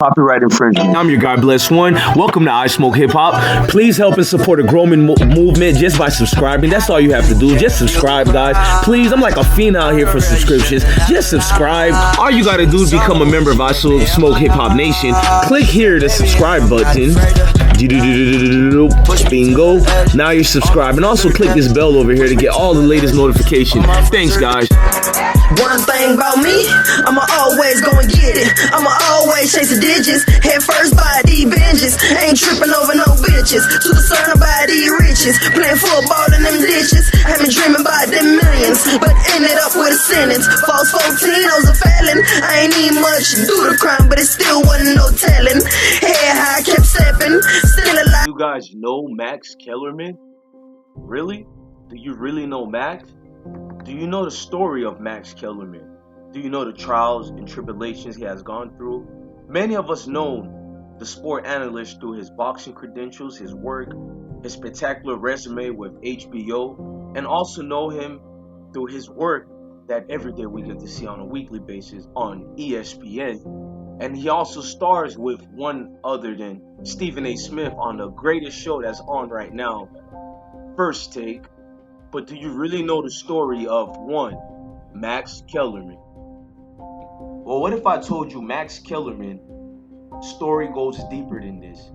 Copyright infringement. I'm your God Bless One. Welcome to I Smoke Hip Hop. Please help and support a growing movement just by subscribing. That's all you have to do. Just subscribe, guys. Please, I'm like a fiend out here for subscriptions. Just subscribe. All you gotta do is become a member of I Smoke Hip Hop Nation. Click here, the subscribe button. Bingo. Now you're subscribed. And also click this bell over here to get all the latest notifications. Thanks, guys. One thing about me, I'ma always go and get it. I'ma always chase the digits. Head first by these binges. Ain't tripping over no bitches. Too concerned about these riches. Playing football in them ditches. Had me dreaming about them millions, but ended up with a sentence. False 14, I was a felon. I ain't even much do the crime, but it still wasn't no telling. Head high, kept stepping. Still alive. You guys know Max Kellerman? Really? Do you really know Max? Do you know the story of Max Kellerman? Do you know the trials and tribulations he has gone through? Many of us know the sport analyst through his boxing credentials, his work, his spectacular resume with HBO, and also know him through his work that every day we get to see on a weekly basis on ESPN. And he also stars with one other than Stephen A. Smith on the greatest show that's on right now, First Take. But do you really know the story of one, Max Kellerman? Well, what if I told you Max Kellerman's story goes deeper than this?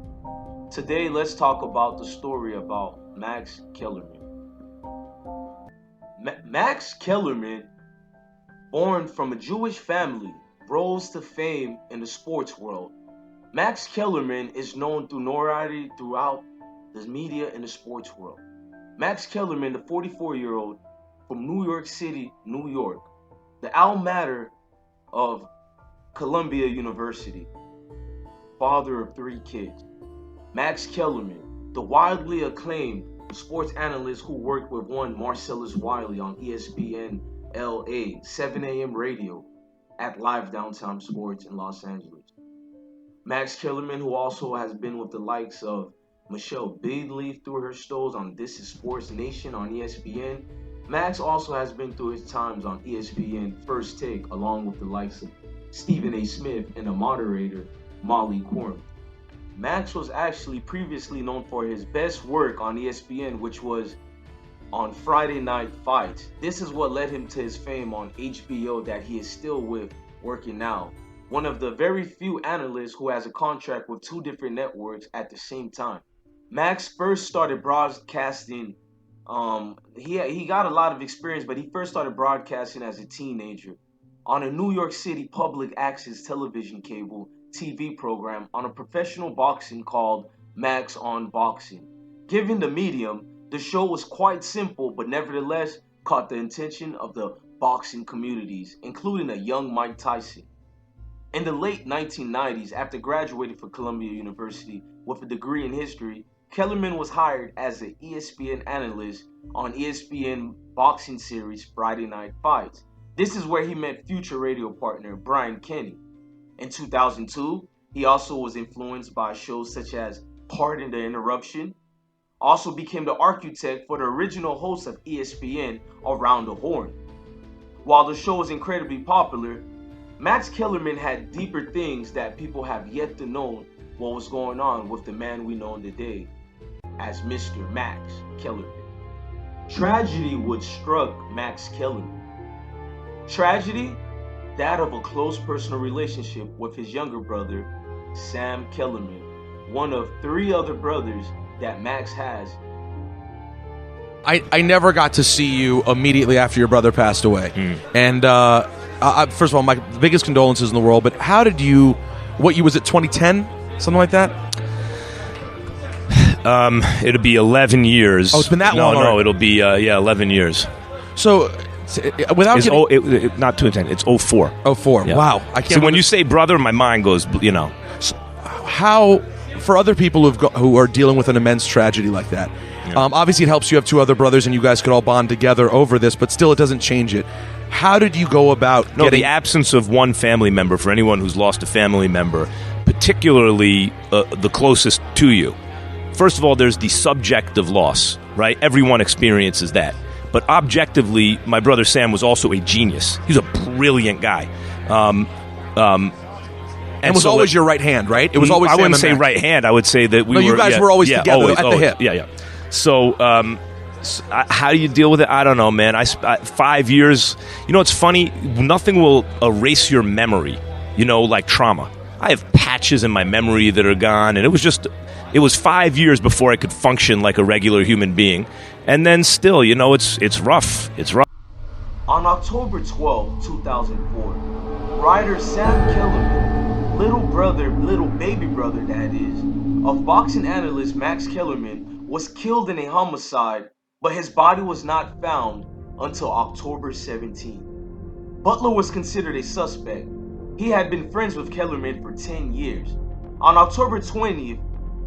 Today, let's talk about the story about Max Kellerman. Max Kellerman, born from a Jewish family, rose to fame in the sports world. Max Kellerman is known through notoriety throughout the media and the sports world. Max Kellerman, the 44-year-old from New York City, New York, the alma mater of Columbia University, father of 3 kids. Max Kellerman, the widely acclaimed sports analyst who worked with one Marcellus Wiley on ESPN LA, 7 a.m. radio at Live Downtown Sports in Los Angeles. Max Kellerman, who also has been with the likes of Michelle Beadley through her shows on This Is Sports Nation on ESPN. Max also has been through his times on ESPN First Take, along with the likes of Stephen A. Smith and the moderator, Molly Quirm. Max was actually previously known for his best work on ESPN, which was on Friday Night Fights. This is what led him to his fame on HBO that he is still with, working now. One of the very few analysts who has a contract with 2 different networks at the same time. Max first started broadcasting, he got a lot of experience, but he first started broadcasting as a teenager on a New York City public access television cable TV program on a professional boxing called Max on Boxing. Given the medium, the show was quite simple, but nevertheless caught the attention of the boxing communities, including a young Mike Tyson. In the late 1990s, after graduating from Columbia University with a degree in history, Kellerman was hired as an ESPN analyst on ESPN boxing series Friday Night Fights. This is where he met future radio partner Brian Kenny. In 2002, he also was influenced by shows such as Pardon the Interruption. Also became the architect for the original host of ESPN, Around the Horn. While the show was incredibly popular, Max Kellerman had deeper things that people have yet to know what was going on with the man we know today as Mr. Max Kellerman. Tragedy would struck Max Kellerman. Tragedy, that of a close personal relationship with his younger brother, Sam Kellerman, one of 3 other brothers that Max has. I never got to see you immediately after your brother passed away. And first of all, my biggest condolences in the world, but how did you, what year was it, 2010? Something like that? It'll be 11 years. Oh, it's been that long? No, it'll be, 11 years. So, without getting... not 2010, it's 04. 04, yeah. Wow. I can't. See, when you say brother, my mind goes, So how, for other people who are dealing with an immense tragedy like that, obviously it helps you have 2 other brothers and you guys could all bond together over this, but still it doesn't change it. How did you go about getting... the absence of one family member, for anyone who's lost a family member, particularly the closest to you. First of all, there's the subjective loss, right? Everyone experiences that. But objectively, my brother Sam was also a genius. He's a brilliant guy. And was so always your right hand, right? It was always I Sam wouldn't and say Max. right hand. I would say that we No, were. you guys were always together at the hip. Yeah. So, how do you deal with it? I don't know, man. 5 years. You know, it's funny. Nothing will erase your memory. You know, like trauma. I have patches in my memory that are gone, and it was 5 years before I could function like a regular human being. And then still, you know, it's rough. It's rough. On October 12, 2004, writer Sam Kellerman, little baby brother that is, of boxing analyst Max Kellerman, was killed in a homicide, but his body was not found until October 17. Butler was considered a suspect. He had been friends with Kellerman for 10 years. On October 20th,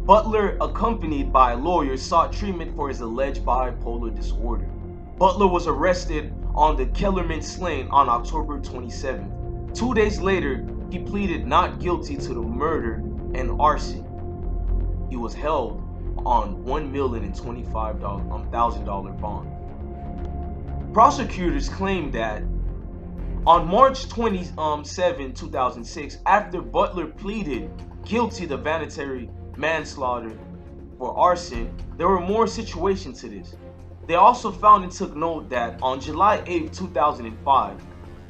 Butler, accompanied by a lawyer, sought treatment for his alleged bipolar disorder. Butler was arrested on the Kellerman slaying on October 27th. 2 days later, he pleaded not guilty to the murder and arson. He was held on $1,025,000 bond. Prosecutors claimed that on March 27, 2006, after Butler pleaded guilty to voluntary manslaughter for arson, there were more situations to this. They also found and took note that on July 8, 2005,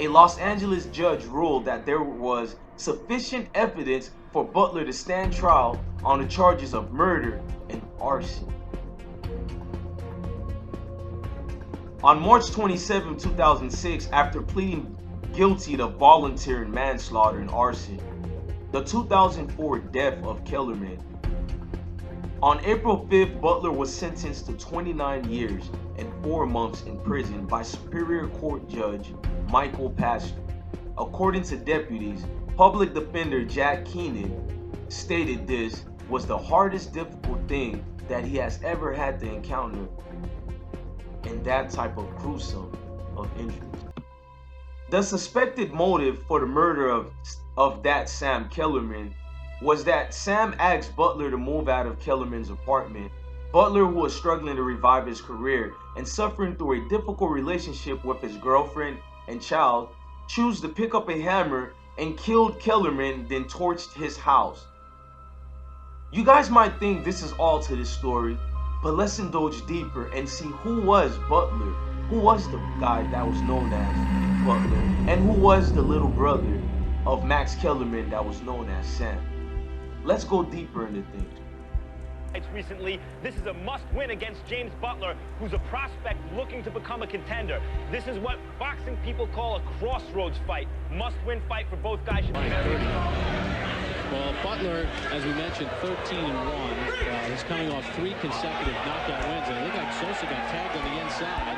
a Los Angeles judge ruled that there was sufficient evidence for Butler to stand trial on the charges of murder and arson. On March 27, 2006, after pleading guilty to voluntary manslaughter and arson, the 2004 death of Kellerman. On April 5th, Butler was sentenced to 29 years and 4 months in prison by Superior Court Judge Michael Pastor. According to deputies, public defender Jack Keenan stated this was the hardest difficult thing that he has ever had to encounter in that type of gruesome of injuries. The suspected motive for the murder of that Sam Kellerman was that Sam asked Butler to move out of Kellerman's apartment. Butler, who was struggling to revive his career and suffering through a difficult relationship with his girlfriend and child, chose to pick up a hammer and killed Kellerman, then torched his house. You guys might think this is all to this story, but let's indulge deeper and see who was Butler, who was the guy that was known as Butler, and who was the little brother of Max Kellerman that was known as Sam. Let's go deeper into things. Recently, this is a must-win against James Butler, who's a prospect looking to become a contender. This is what boxing people call a crossroads fight. Must-win fight for both guys. Well, Butler, as we mentioned, 13-1. He's coming off 3 consecutive knockout wins. And it looked like Sosa got tagged on the inside.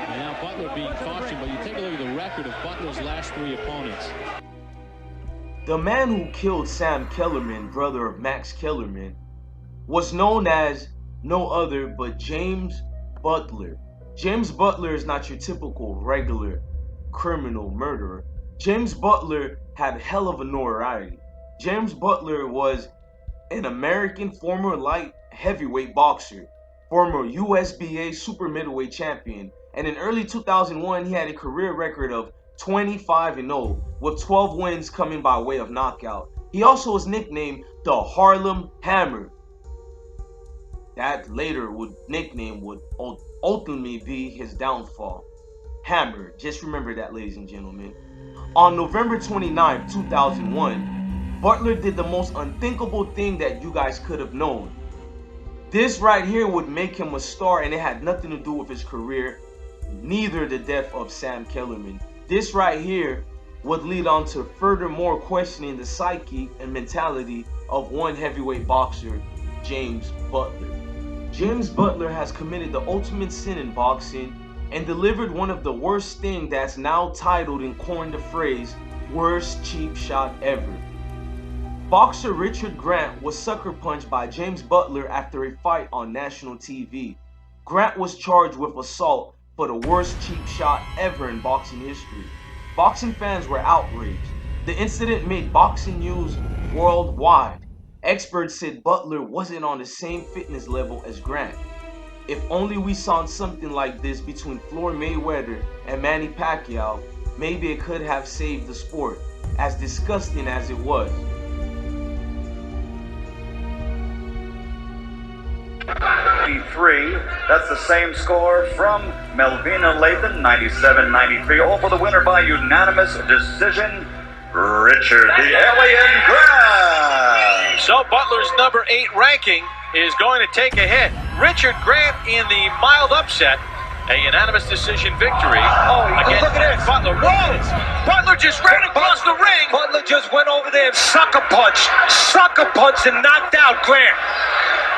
And now Butler being cautioned. But you take a look at the record of Butler's last 3 opponents. The man who killed Sam Kellerman, brother of Max Kellerman, was known as no other but James Butler. James Butler is not your typical regular criminal murderer. James Butler had hell of a notoriety. James Butler was an American former light heavyweight boxer, former USBA super middleweight champion, and in early 2001 he had a career record of 25-0 with 12 wins coming by way of knockout. He also was nicknamed the Harlem Hammer. That later nickname would ultimately be his downfall. Hammer, just remember that, ladies and gentlemen. On November 29, 2001, Butler did the most unthinkable thing that you guys could have known. This right here would make him a star, and it had nothing to do with his career, neither the death of Sam Kellerman. This right here would lead on to furthermore questioning the psyche and mentality of one heavyweight boxer, James Butler. James Butler has committed the ultimate sin in boxing and delivered one of the worst things that's now titled and coined the phrase, worst cheap shot ever. Boxer Richard Grant was sucker punched by James Butler after a fight on national TV. Grant was charged with assault for the worst cheap shot ever in boxing history. Boxing fans were outraged. The incident made boxing news worldwide. Experts said Butler wasn't on the same fitness level as Grant. If only we saw something like this between Floyd Mayweather and Manny Pacquiao, maybe it could have saved the sport, as disgusting as it was. 93. That's the same score from Melvina Lathan, 97-93. All for the winner by unanimous decision, Richard the Alien Grant. So Butler's number 8 ranking is going to take a hit. Richard Grant in the mild upset. A unanimous decision victory. Oh, against look at this. Butler. Whoa! Butler just ran across the ring. Butler just went over there and sucker punched and knocked out Grant.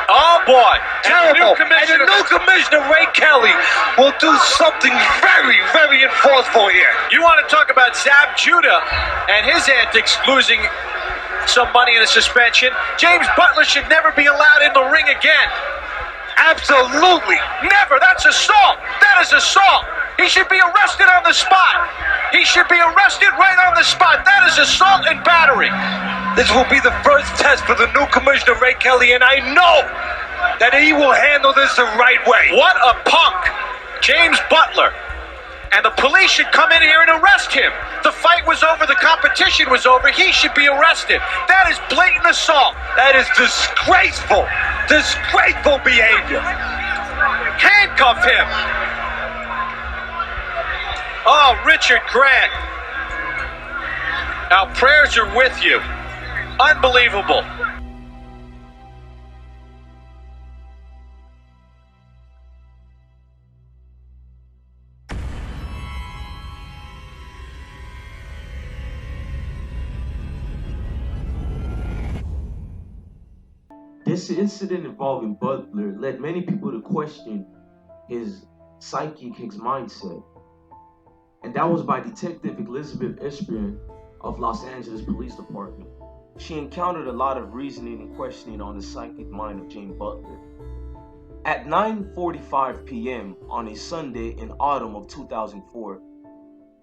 Oh, boy. Terrible. And the new commissioner, Ray Kelly, will do something very, very enforceful here. You want to talk about Zab Judah and his antics losing some money in a suspension? James Butler should never be allowed in the ring again. Absolutely. Never. That's assault. That is assault. He should be arrested on the spot. He should be arrested right on the spot. That is assault and battery. This will be the first test for the new commissioner, Ray Kelly, and I know that he will handle this the right way. What a punk. James Butler. And the police should come in here and arrest him. The fight was over. The competition was over. He should be arrested. That is blatant assault. That is disgraceful. Disgraceful behavior. Handcuff him. Oh, Richard Grant. Our prayers are with you. Unbelievable. This incident involving Butler led many people to question his psyche, his mindset. And that was by Detective Elizabeth Ishh of Los Angeles Police Department. She encountered a lot of reasoning and questioning on the psychic mind of James Butler. At 9:45 p.m. on a Sunday in autumn of 2004,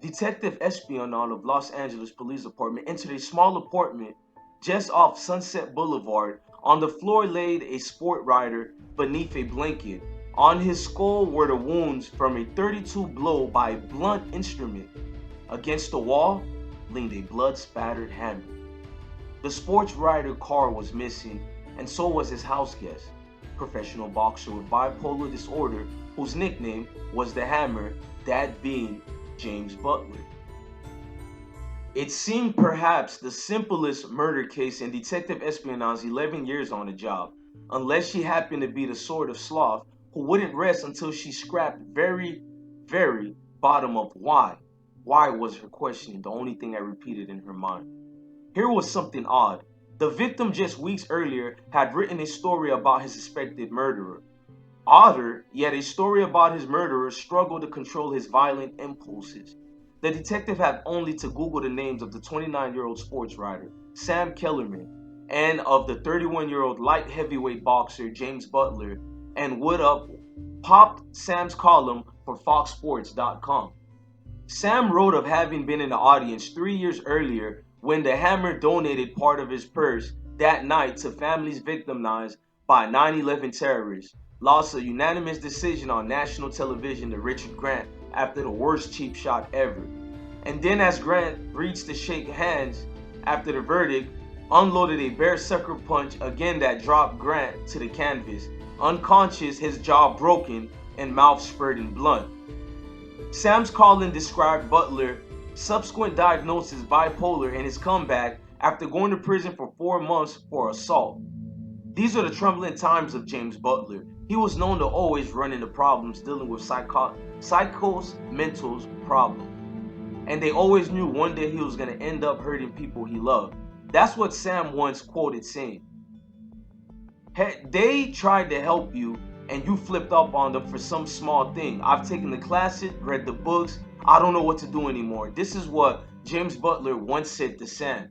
Detective Espionage of Los Angeles Police Department entered a small apartment just off Sunset Boulevard. On the floor laid a sport rider beneath a blanket. On his skull were the wounds from a .32 blow by a blunt instrument. Against the wall leaned a blood-spattered hammer. The sports rider car was missing, and so was his house guest, professional boxer with bipolar disorder, whose nickname was the Hammer, that being James Butler. It seemed perhaps the simplest murder case in Detective Espionage's 11 years on the job, unless she happened to be the sort of sloth who wouldn't rest until she scrapped very, very bottom of why. Why was her questioning the only thing that repeated in her mind. Here was something odd. The victim just weeks earlier had written a story about his suspected murderer. Odder, yet a story about his murderer struggled to control his violent impulses. The detective had only to Google the names of the 29-year-old sports writer, Sam Kellerman, and of the 31-year-old light heavyweight boxer, James Butler, and would up popped Sam's column for FoxSports.com. Sam wrote of having been in the audience 3 years earlier when the Hammer donated part of his purse that night to families victimized by 9/11 terrorists, lost a unanimous decision on national television to Richard Grant after the worst cheap shot ever. And then as Grant reached to shake hands after the verdict, unloaded a bare sucker punch again that dropped Grant to the canvas, unconscious, his jaw broken and mouth spurting blood. Sam's calling described Butler's subsequent diagnosis bipolar and his comeback after going to prison for 4 months for assault. These are the troubling times of James Butler. He was known to always run into problems dealing with psychos, mentals problems. And they always knew one day he was going to end up hurting people he loved. That's what Sam once quoted saying. They tried to help you and you flipped up on them for some small thing. I've taken the classes, read the books, I don't know what to do anymore. This is what James Butler once said to Sam.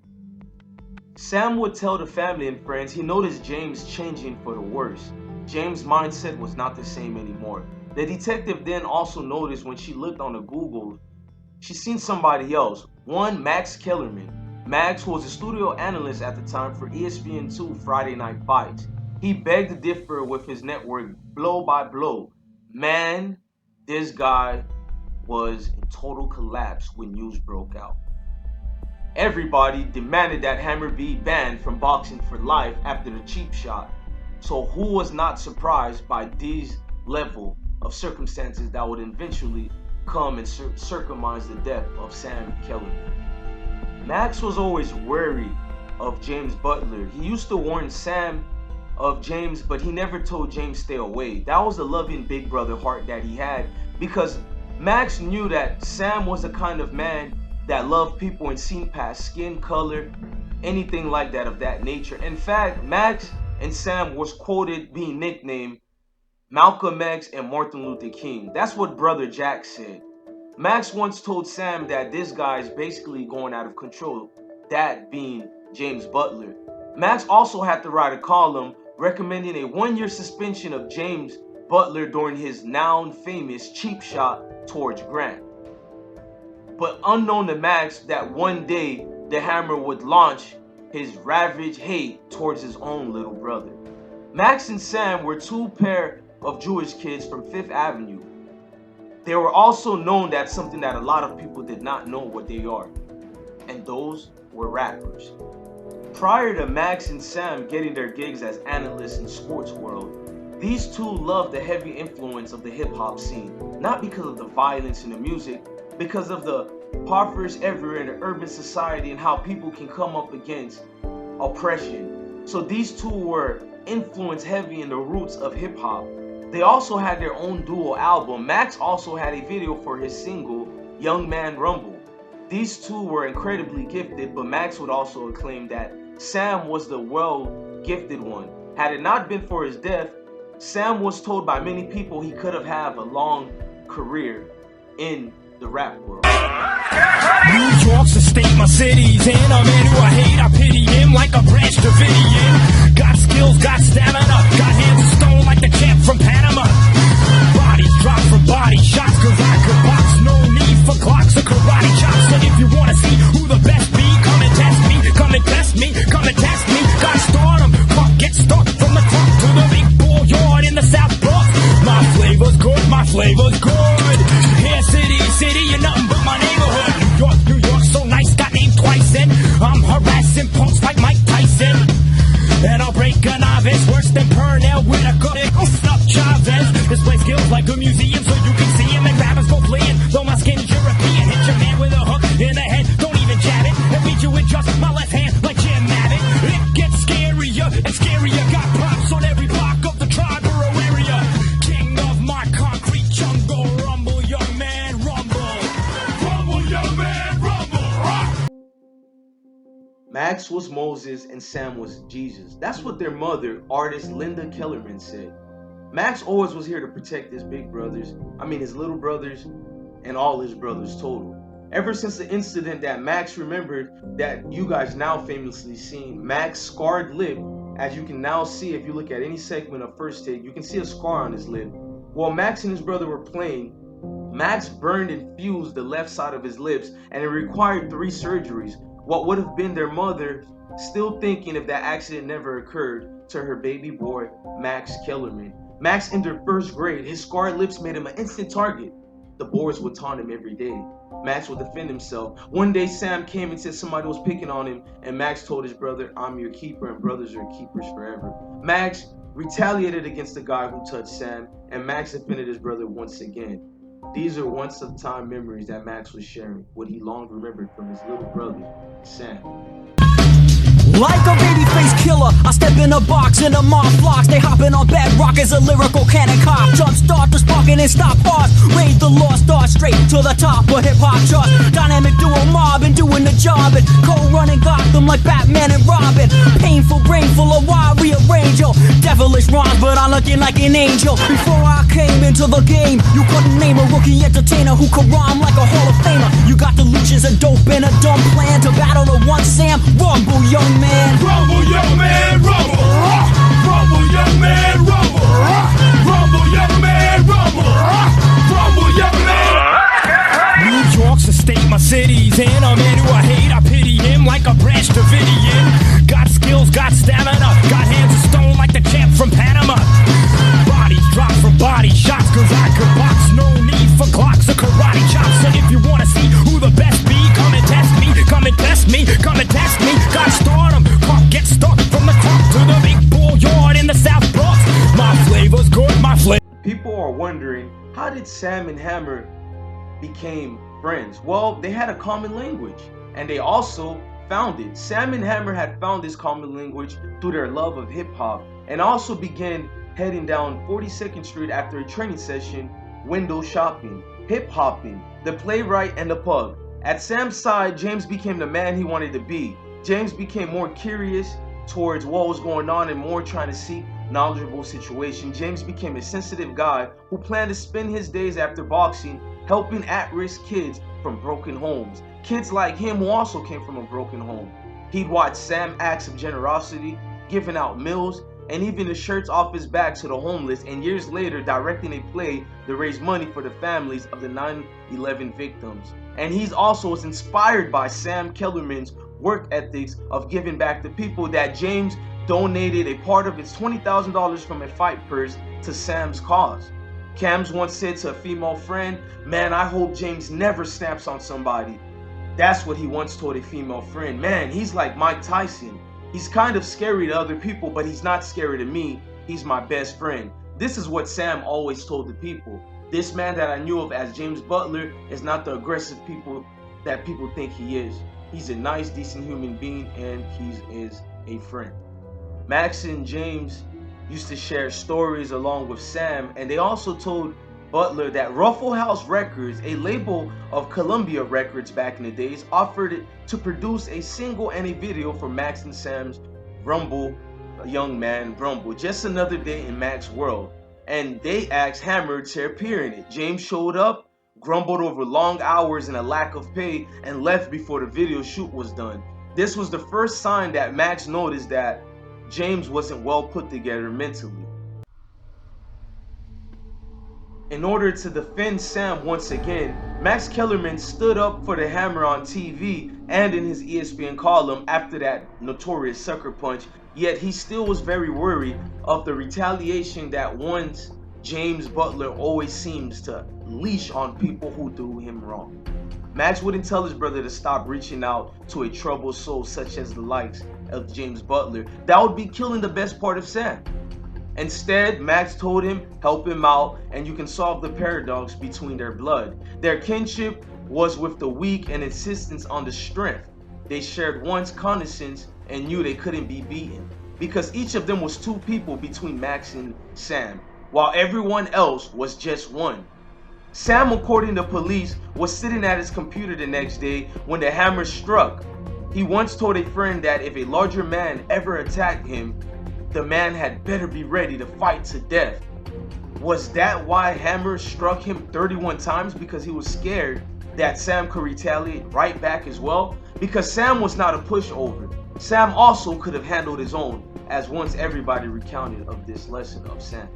Sam would tell the family and friends he noticed James changing for the worse. James' mindset was not the same anymore. The detective then also noticed when she looked on the Google, she seen somebody else, one Max Kellerman. Max was a studio analyst at the time for ESPN 2 Friday Night Fights. He begged to differ with his network blow by blow. Man, this guy was in total collapse when news broke out. Everybody demanded that Hammer be banned from boxing for life after the cheap shot. So who was not surprised by these level of circumstances that would eventually come and circumcise the death of Sam Kellerman? Max was always wary of James Butler. He used to warn Sam of James, but he never told James stay away. That was the loving big brother heart that he had, because Max knew that Sam was the kind of man that loved people and seen past skin color, anything like that of that nature. In fact, Max and Sam was quoted being nicknamed Malcolm X and Martin Luther King. That's what Brother Jack said. Max once told Sam that this guy is basically going out of control, that being James Butler. Max also had to write a column recommending a 1-year suspension of James Butler during his now famous cheap shot towards Grant. But unknown to Max, that one day the Hammer would launch his ravaged hate towards his own little brother. Max and Sam were two pair of Jewish kids from 5th Avenue. They were also known as something that a lot of people did not know what they are, and those were rappers. Prior to Max and Sam getting their gigs as analysts in the sports world, these two loved the heavy influence of the hip-hop scene, not because of the violence in the music, because of the impoverished everywhere in the urban society and how people can come up against oppression. So these two were influenced heavy in the roots of hip-hop. They also had their own duo album. Max also had a video for his single, Young Man Rumble. These two were incredibly gifted, but Max would also claim that Sam was the well-gifted one. Had it not been for his death, Sam was told by many people he could have had a long career in the rap world. New York's a state, my city's in. A man who I hate, I pity him like a Branch Davidian. Got skills, got stamina, got hands of stone like the champ from Panama. Bodies drop from body shots, cause I could box. No need for clocks or karate chops. So if you wanna see who the best be, come and test me, come and test me, come and test me. Gotta start 'em, clock get stuck from the clock to the big bull yard in the South Bronx. My flavor's good, my flavor's good. Hair city, city, you're nothing but my neighborhood. New York, so nice, got named twice, and I'm harassing punks like Mike Tyson. And I'll break a novice worse than Pernell Whitaker. Up Chavez, display skills like a museum so you can see him. And rappers go fleeing, though my skin is European. Hit your man with a hook in the head, don't even jab it. And beat you with just my left hand like Jim Mavic. It gets scarier and scarier. Got props on every block of the Triborough area. King of my concrete jungle. Rumble, young man, rumble. Rumble, young man, rumble. Rock. Max was Moses and Sam was Jesus. That's what their mother, artist Linda Kellerman, said. Max always was here to protect his big brothers, his little brothers, and all his brothers total. Ever since the incident that Max remembered that you guys now famously seen, Max's scarred lip, as you can now see if you look at any segment of First Take, you can see a scar on his lip. While Max and his brother were playing, Max burned and fused the left side of his lips, and it required 3 surgeries. What would have been their mother still thinking if that accident never occurred to her baby boy, Max Kellerman. Max entered 1st grade. His scarred lips made him an instant target. The boys would taunt him every day. Max would defend himself. One day, Sam came and said somebody was picking on him, and Max told his brother, "I'm your keeper, and brothers are keepers forever." Max retaliated against the guy who touched Sam, and Max defended his brother once again. These are once-of-time memories that Max was sharing, what he long remembered from his little brother, Sam. Like a baby-faced killer, I step in a box in a mob flocks. They hopping on bedrock as a lyrical cannon cop. Jumpstart the sparking and stop bars. Raise the law, start straight to the top of hip-hop charts. Dynamic duo mob and doing the job. And co-running Gotham like Batman and Robin. Painful, brainful of wild rearrange. Devilish rhymes, but I'm looking like an angel. Before I came into the game, you couldn't name a rookie entertainer who could rhyme like a Hall of Famer. You got delusions and dope and a dumb plan to battle the one Sam. Rumble, young man. Rumble, young man, rumble. Rumble, young man, rumble. Rumble, young man, rumble. Rumble, young man. New York's a state, my city's in. A man who I hate, I pity him like a Branch Davidian. Got skills, got stamina, got hands of stone like the champ from Panama. Bodies drop from body shots, cause I could box. No need for clocks or karate chops. So if you wanna see who the best be, come and test me, come and test me, come and test me. Gotta start 'em, clock get stuck from the people are wondering, how did Sam and Hammer became friends? Well, they had a common language, and they also found it. Sam and Hammer had found this common language through their love of hip-hop, and also began heading down 42nd Street after a training session, window shopping, hip-hopping, the playwright, and the pug. At Sam's side, James became the man he wanted to be. James became more curious towards what was going on and more trying to seek knowledgeable situation. James became a sensitive guy who planned to spend his days after boxing helping at-risk kids from broken homes. Kids like him who also came from a broken home. He'd watch Sam acts of generosity, giving out meals, and even the shirts off his back to the homeless, and years later directing a play to raise money for the families of the 9/11 victims. And he's also was inspired by Sam Kellerman's work ethics of giving back to people, that James donated a part of his $20,000 from a fight purse to Sam's cause. Cams once said to a female friend, "Man, I hope James never snaps on somebody." That's what he once told a female friend. "Man, he's like Mike Tyson. He's kind of scary to other people, but he's not scary to me. He's my best friend." This is what Sam always told the people. This man that I knew of as James Butler is not the aggressive people that people think he is. He's a nice, decent human being, and he is a friend. Max and James used to share stories along with Sam, and they also told Butler that Ruffle House Records, a label of Columbia Records back in the days, offered it to produce a single and a video for Max and Sam's Rumble, Young Man Rumble, just another day in Max's world. And they asked Hammer to appear in it. James showed up, grumbled over long hours and a lack of pay, and left before the video shoot was done. This was the first sign that Max noticed that James wasn't well put together mentally. In order to defend Sam once again, Max Kellerman stood up for the Hammer on TV and in his ESPN column after that notorious sucker punch, yet he still was very worried of the retaliation that once James Butler always seems to leash on people who do him wrong. Max wouldn't tell his brother to stop reaching out to a troubled soul such as the likes of James Butler. That would be killing the best part of Sam. Instead, Max told him, help him out, and you can solve the paradox between their blood. Their kinship was with the weak and insistence on the strength. They shared once connaissance and knew they couldn't be beaten, because each of them was two people between Max and Sam, while everyone else was just one. Sam, according to police, was sitting at his computer the next day when the hammer struck. He once told a friend that if a larger man ever attacked him, the man had better be ready to fight to death. Was that why Hammer struck him 31 times? Because he was scared that Sam could retaliate right back as well? Because Sam was not a pushover. Sam also could have handled his own, as once everybody recounted of this lesson of Sam.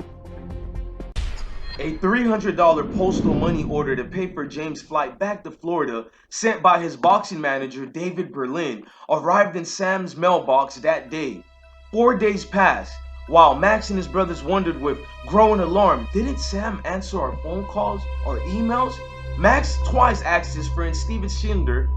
A $300 postal money order to pay for James' flight back to Florida, sent by his boxing manager David Berlin, arrived in Sam's mailbox that day. 4 days passed, while Max and his brothers wondered with growing alarm, didn't Sam answer our phone calls or emails? Max twice asked his friend Steven Schindler,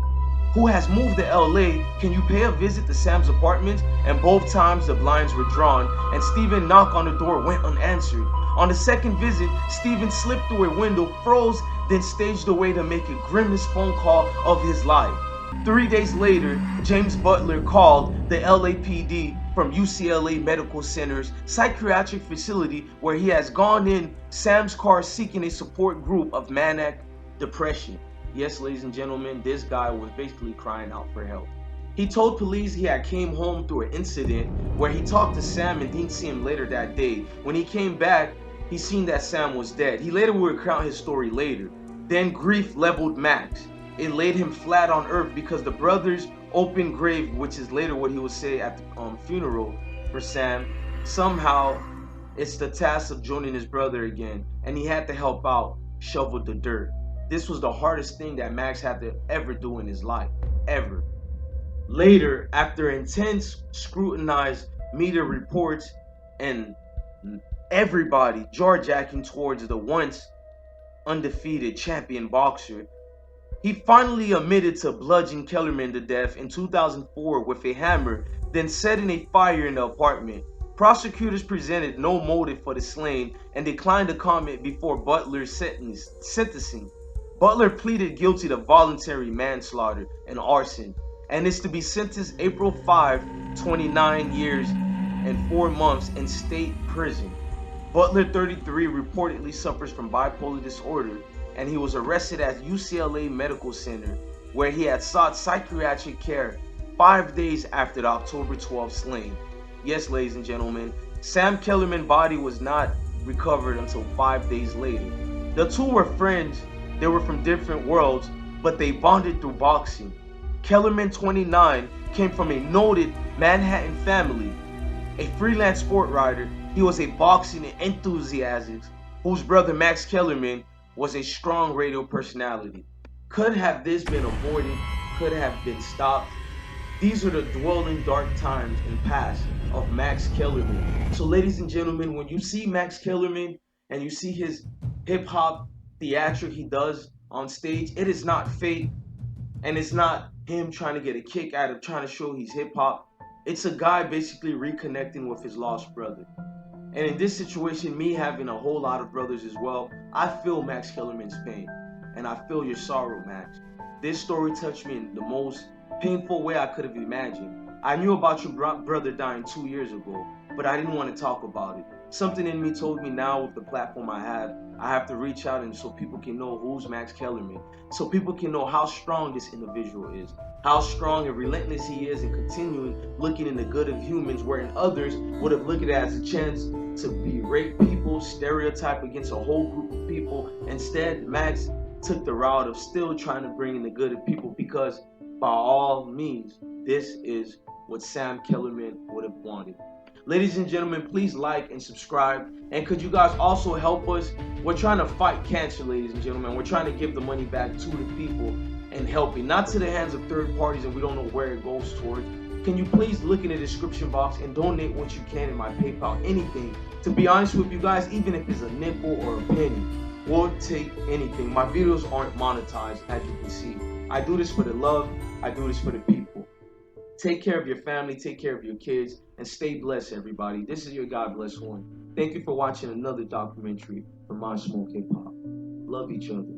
who has moved to LA, can you pay a visit to Sam's apartment? And both times the blinds were drawn and Steven knocked on the door went unanswered. On the second visit, Steven slipped through a window, froze, then staged away to make a grimmest phone call of his life. 3 days later, James Butler called the LAPD from UCLA Medical Center's psychiatric facility, where he has gone in Sam's car seeking a support group of manic depression. Yes, ladies and gentlemen, this guy was basically crying out for help. He told police he had came home through an incident where he talked to Sam and didn't see him later that day. When he came back, he seen that Sam was dead. He later would recount his story later. Then grief leveled Max. It laid him flat on earth because the brothers' open grave, which is later what he would say at the funeral for Sam, somehow it's the task of joining his brother again, and he had to help out shovel the dirt. This was the hardest thing that Max had to ever do in his life, ever. Later, after intense scrutinized media reports and everybody jaw-jacking towards the once undefeated champion boxer, he finally admitted to bludgeoning Kellerman to death in 2004 with a hammer, then setting a fire in the apartment. Prosecutors presented no motive for the slaying and declined to comment before Butler's sentencing. Butler pleaded guilty to voluntary manslaughter and arson and is to be sentenced April 5, 29 years and 4 months in state prison. Butler, 33, reportedly suffers from bipolar disorder, and he was arrested at UCLA Medical Center, where he had sought psychiatric care 5 days after the October 12th slaying. Yes, ladies and gentlemen, Sam Kellerman's body was not recovered until 5 days later. The two were friends. They were from different worlds, but they bonded through boxing. Kellerman, 29, came from a noted Manhattan family. A freelance sport writer, he was a boxing enthusiast whose brother Max Kellerman was a strong radio personality. Could have this been avoided? Could have been stopped? These are the dwelling dark times and past of Max Kellerman. So ladies and gentlemen, when you see Max Kellerman and you see his hip-hop theatric he does on stage, it is not fake, and it's not him trying to get a kick out of trying to show he's hip-hop. It's a guy basically reconnecting with his lost brother. And in this situation, me having a whole lot of brothers as well, I feel Max Kellerman's pain. And I feel your sorrow, Max. This story touched me in the most painful way I could have imagined. I knew about your brother dying 2 years ago, but I didn't want to talk about it. Something in me told me now with the platform I have to reach out and so people can know who's Max Kellerman, so people can know how strong this individual is, how strong and relentless he is in continuing looking in the good of humans, wherein others would have looked at it as a chance to berate people, stereotype against a whole group of people. Instead, Max took the route of still trying to bring in the good of people, because by all means, this is what Sam Kellerman would have wanted. Ladies and gentlemen, please like and subscribe. And could you guys also help us? We're trying to fight cancer, ladies and gentlemen. We're trying to give the money back to the people and helping, not to the hands of third parties and we don't know where it goes towards. Can you please look in the description box and donate what you can in my PayPal, anything. To be honest with you guys, even if it's a nickel or a penny, we'll take anything. My videos aren't monetized, as you can see. I do this for the love. I do this for the people. Take care of your family, take care of your kids, and stay blessed, everybody. This is your God Bless one. Thank you for watching another documentary from My Smoke Hip Hop. Love each other.